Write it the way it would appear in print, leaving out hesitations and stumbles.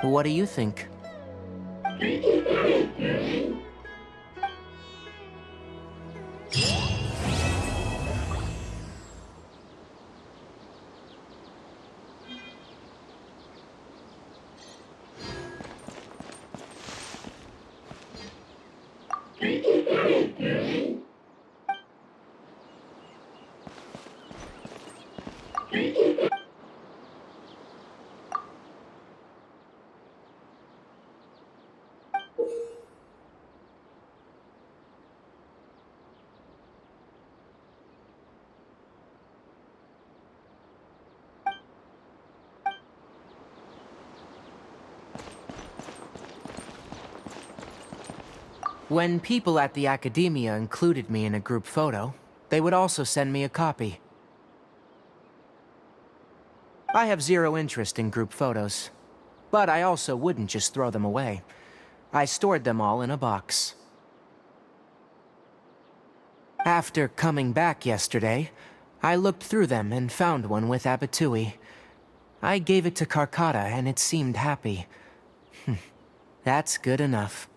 What do you think? When people at the academia included me in a group photo, they would also send me a copy. I have zero interest in group photos, but I also wouldn't just throw them away. I stored them all in a box. After coming back yesterday, I looked through them and found one with Abatui. I gave it to Karkata and it seemed happy. That's good enough.